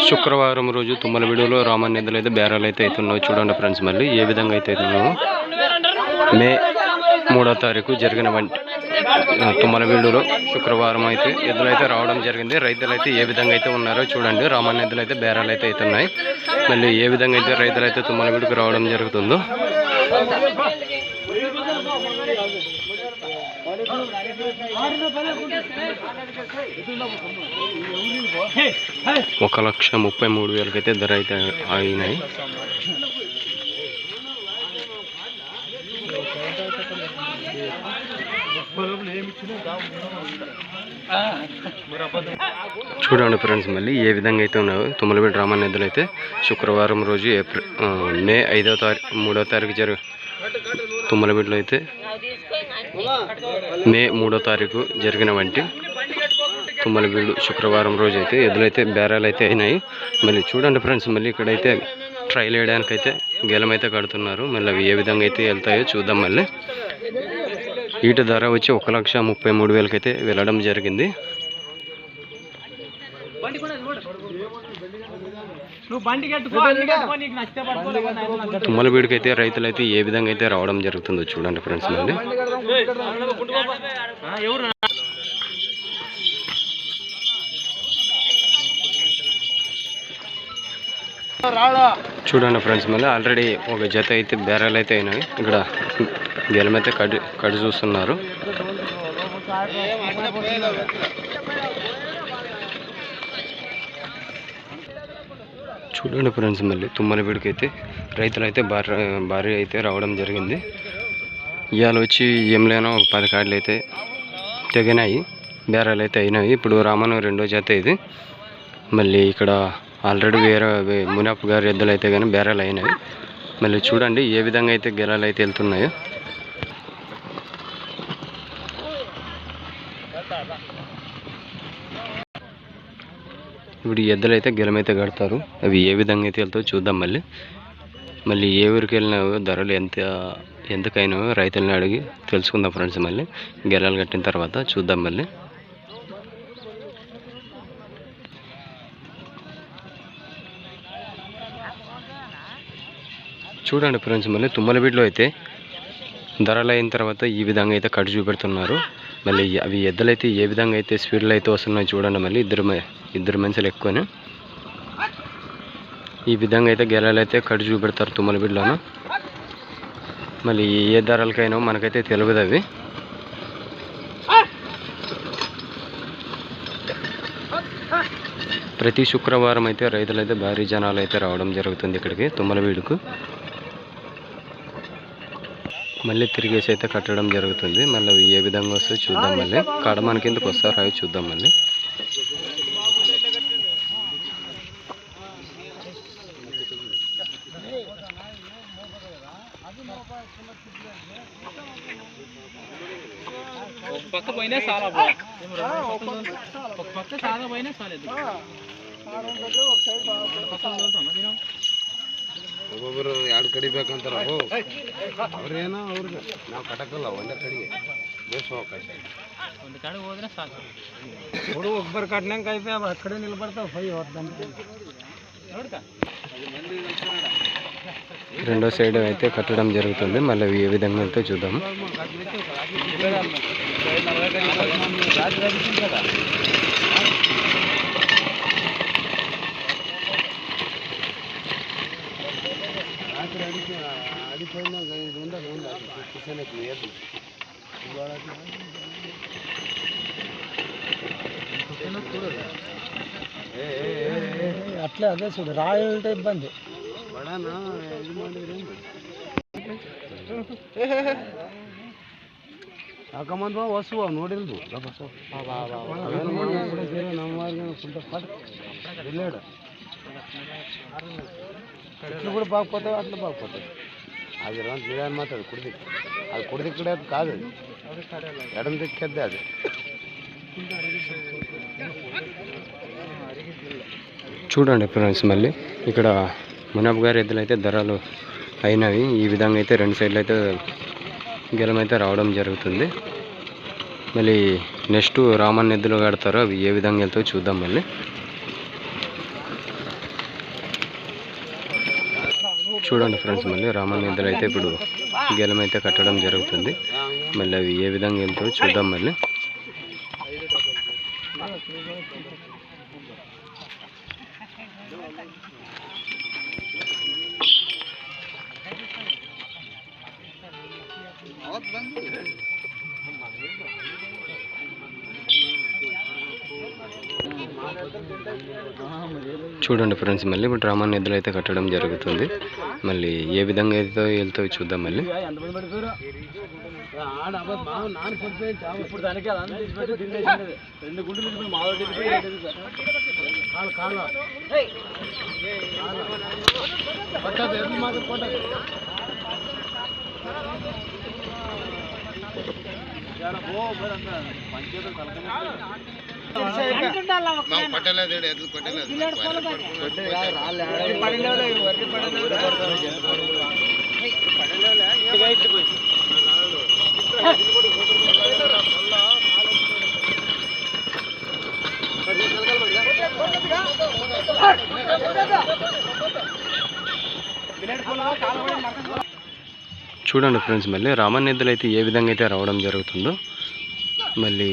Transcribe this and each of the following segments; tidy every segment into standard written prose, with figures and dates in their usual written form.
శుక్రవారం రోజు తుమ్మలవీడులో రామన్ ఎద్దులు అయితే బేరాలు అయితే అవుతున్నాయి. చూడండి ఫ్రెండ్స్, మళ్ళీ ఏ విధంగా అయితే అవుతున్నాము. మే 3వ తారీఖు జరిగిన తుమ్మలవీడులో శుక్రవారం అయితే ఎద్దులు అయితే రావడం జరిగింది. రైతులు అయితే ఏ విధంగా అయితే ఉన్నారో చూడండి. రామన్ ఎద్దులు అయితే బేరాలు అయితే అవుతున్నాయి. మళ్ళీ ఏ విధంగా అయితే రైతులు అయితే తుమ్మలవీడుకు రావడం జరుగుతుందో ₹1,33,000 ధర అయితే అయినాయి. చూడండి ఫ్రెండ్స్, మళ్ళీ ఏ విధంగా అయితే ఉన్నాయో తుమ్మలవీడు రామన్ ఎద్దులు అయితే శుక్రవారం రోజు మే 3వ తారీఖు తుమ్మలవీడులో అయితే మే 3వ తారీఖు జరిగిన తుమ్మలవీడు శుక్రవారం రోజు అయితే ఎద్దులైతే బేరాలు అయితే అయినాయి. మళ్ళీ చూడండి ఫ్రెండ్స్, మళ్ళీ ఇక్కడైతే ట్రైల్ వేయడానికి అయితే గెలం అయితే కడుతున్నారు. మళ్ళీ అవి ఏ విధంగా అయితే వెళ్తాయో చూద్దాం. మళ్ళీ వీటి ధర వచ్చి ₹1,33,000 అయితే వెళ్ళడం జరిగింది. తుమ్మలవీడుకి అయితే రైతులు అయితే ఏ విధంగా అయితే రావడం జరుగుతుందో చూడండి ఫ్రెండ్స్. మళ్ళీ చూడండి ఫ్రెండ్స్, మళ్ళీ ఆల్రెడీ ఒక జత అయితే బేరాలు అయితే అయినాయి. ఇక్కడ గెలమైతే కడి చూస్తున్నారు. చూడండి ఫ్రెండ్స్, మళ్ళీ తుమ్మలవీడుకి అయితే రైతులు అయితే భారీ అయితే రావడం జరిగింది. ఇవాళ వచ్చి ఏం లేనో ఒక 10 కాడలు అయితే తెగినాయి, బేరాలు అయితే అయినాయి. ఇప్పుడు రామన్ 2వ జత ఇది. మళ్ళీ ఇక్కడ ఆల్రెడీ వేరే మునప్ప గారి ఎద్దులు అయితే కానీ బేరాలు అయినాయి. మళ్ళీ చూడండి ఏ విధంగా అయితే గెలాలు అయితే వెళ్తున్నాయో. ఇప్పుడు ఎద్దులు అయితే గెలమైతే కడతారు. అవి ఏ విధంగా అయితే వెళ్తాయో చూద్దాం. మళ్ళీ ఏ ఊరికి వెళ్ళినావో ధరలు ఎంతకైనావో రైతులని అడిగి తెలుసుకుందాం ఫ్రెండ్స్. మళ్ళీ గెలాలు కట్టిన తర్వాత చూద్దాం. మళ్ళీ చూడండి ఫ్రెండ్స్, మళ్ళీ తుమ్మలవీడులో అయితే ధరలు అయిన తర్వాత ఈ విధంగా అయితే కట్టు చూపెడుతున్నారు. మళ్ళీ అవి ఎద్దులైతే ఏ విధంగా అయితే స్పీడ్లో అయితే వస్తున్నాయి చూడండి. మళ్ళీ ఇద్దరు మనుషులు ఎక్కువనే ఈ విధంగా అయితే గెలాలు అయితే కట్టు చూపెడతారు తుమ్మలవీడులోను. మళ్ళీ ఏ ధరలకైనా మనకైతే తెలియదు. అవి ప్రతి శుక్రవారం అయితే రైతులు అయితే భారీ జనాలు అయితే రావడం జరుగుతుంది ఇక్కడికి తుమ్మలవీడుకు. మళ్ళీ తిరిగేసి అయితే కట్టడం జరుగుతుంది. మళ్ళీ అవి ఏ విధంగా వస్తాయో చూద్దాం. మళ్ళీ కడమాన కిందకు వస్తారు, అవి చూద్దాం. మళ్ళీ పక్క పోయినా చాలా పక్క సాగా పోయినా చాలేదు. ಒಬ್ಬೊಬ್ಬರು 2 ಕಡಿಬೇಕಂತಾರ. ಅವ್ರೇನೋ ಅವ್ರಿಗೆ ನಾವು ಕಟ್ಟಕ್ಕಲ್ಲ, ಒಂದೇ ಕಡೆಗೆ ಬೇಸ್ ಅವಕಾಶ. ಒಂದು ಕಡೆ ಹೋದ್ರೆ ಸಾಕು. ಹುಡುಗ ಒಬ್ಬರು ಕಟ್ನಂಗೆ ಕೈಪೆ ಆ ಕಡೆ ನಿಲ್ಬರ್ತಾವೆ. ಹೊಯ್ ಹೊತ್ತಂತ ನೋಡ್ಕ రెండో సైడ్ అయితే కట్టడం జరుగుతుంది. మళ్ళీ ఏ విధంగా అయితే చూద్దాం. అట్లే అదే చూడు, రాయల్టే ఇబ్బంది. ಹಾಕಂಬಂದು ಹೊಸುವ ನೋಡಿಲ್ದು ఇట్లు కూడా బాగుపోతావు, అట్లా బాగుపోతావు. అది రంత నిదానం మాత్రం కుడిది, అది కుడిది కూడా కాదు, ఎడం దిక్కేద్దే అది. చూడండి ఫ్రెండ్స్, మళ్ళీ ఇక్కడ మునప్ప గారి ఎద్దులు అయితే ధరలు అయినవి. ఈ విధంగా అయితే 2 సైడ్లు అయితే గెలం అయితే రావడం జరుగుతుంది. మళ్ళీ నెక్స్ట్ రామన్ ఎద్దులు కడతారు, అవి ఏ విధంగా వెళ్తాయో చూద్దాం. మళ్ళీ చూడండి ఫ్రెండ్స్, మళ్ళీ రామన్న ఎద్దులు అయితే ఇప్పుడు గెలం అయితే కట్టడం జరుగుతుంది. మళ్ళీ అవి ఏ విధంగా వెళ్తాయో చూద్దాం. మళ్ళీ చూడండి ఫ్రెండ్స్, మళ్ళీ ఇప్పుడు రామన్న ఎద్దులు అయితే కట్టడం జరుగుతుంది. మళ్ళీ ఏ విధంగా అయితే వెళ్తాయో చూద్దాం. మళ్ళీ చూడండి ఫ్రెండ్స్, మళ్ళీ రామన్న ఎద్దులు అయితే ఏ విధంగా అయితే రావడం జరుగుతుందో, మళ్ళీ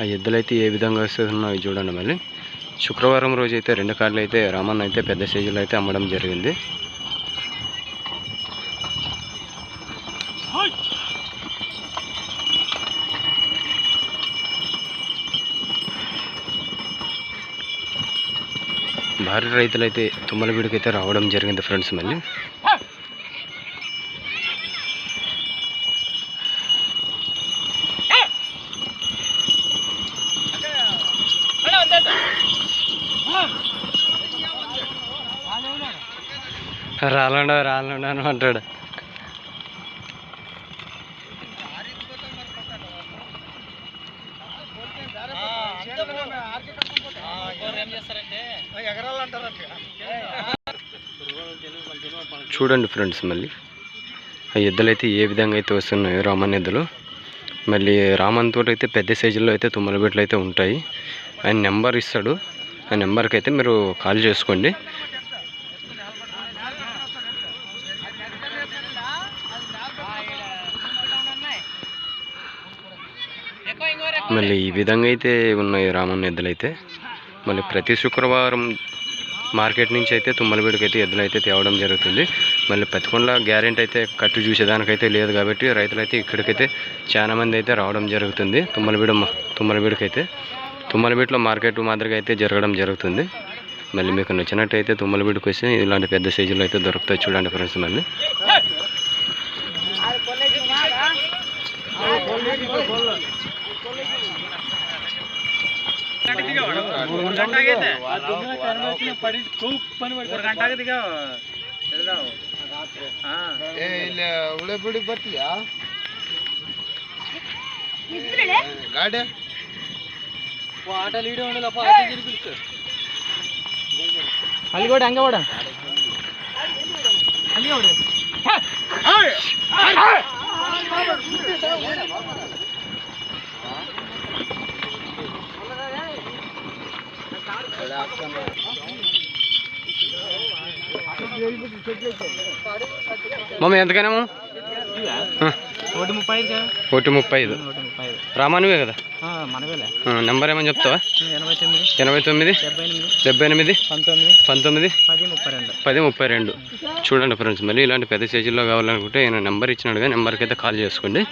ఆ ఎద్దులు అయితే ఏ విధంగా వస్తున్నాయో చూడండి. మళ్ళీ శుక్రవారం రోజు అయితే 2 కార్డులు అయితే రామన్న అయితే పెద్ద సైజులో అయితే అమ్మడం జరిగింది. భారీ రైతులు అయితే తుమ్మలబీడుకి అయితే రావడం జరిగింది ఫ్రెండ్స్. మళ్ళీ రాళ్ళండా అని అంటాడు. చూడండి ఫ్రెండ్స్, మళ్ళీ ఆ ఎద్దులు అయితే ఏ విధంగా అయితే వస్తున్నాయో రామన్న ఎద్దులు. మళ్ళీ రామన్ తోటి అయితే పెద్ద సైజుల్లో అయితే తుమ్మలబీట్లు అయితే ఉంటాయి. ఆయన నెంబర్ ఇస్తాడు, ఆ నెంబర్కి అయితే మీరు కాల్ చేసుకోండి. మళ్ళీ ఈ విధంగా అయితే ఉన్నాయి రామన్న ఎద్దులు అయితే. మళ్ళీ ప్రతి శుక్రవారం మార్కెట్ నుంచి అయితే తుమ్మలబీడుకి అయితే ఎద్దులు అయితే తేవడం జరుగుతుంది. మళ్ళీ పత్తికొండల గ్యారెంటీ అయితే కట్టు చూసేదానికైతే లేదు కాబట్టి రైతులు అయితే ఇక్కడికైతే చాలా మంది అయితే రావడం జరుగుతుంది. తుమ్మలబీడుకి అయితే తుమ్మలబీడులో మార్కెట్ మాదిరిగా అయితే జరగడం జరుగుతుంది. మళ్ళీ మీకు నచ్చినట్టయితే తుమ్మలబీడుకి వస్తే ఇలాంటి పెద్ద సైజులో అయితే దొరుకుతాయి. చూడండి ఫ్రెండ్స్, మళ్ళీ ಅಲ್ಲಿ ಕೂಡ ಹಂಗೆ ಓಡ ಅಲ್ಲಿ ಓಡ మమ్మీ ఎంతకైనాము? 135. రామానువే కదా? నెంబర్ ఏమని చెప్తావా? 89 78 19 10 32. చూడండి ఫ్రెండ్స్, మళ్ళీ ఇలాంటి పెద్ద సైజుల్లో కావాలనుకుంటే నేను నెంబర్ ఇచ్చినాడుగా, నెంబర్కి అయితే కాల్ చేసుకోండి.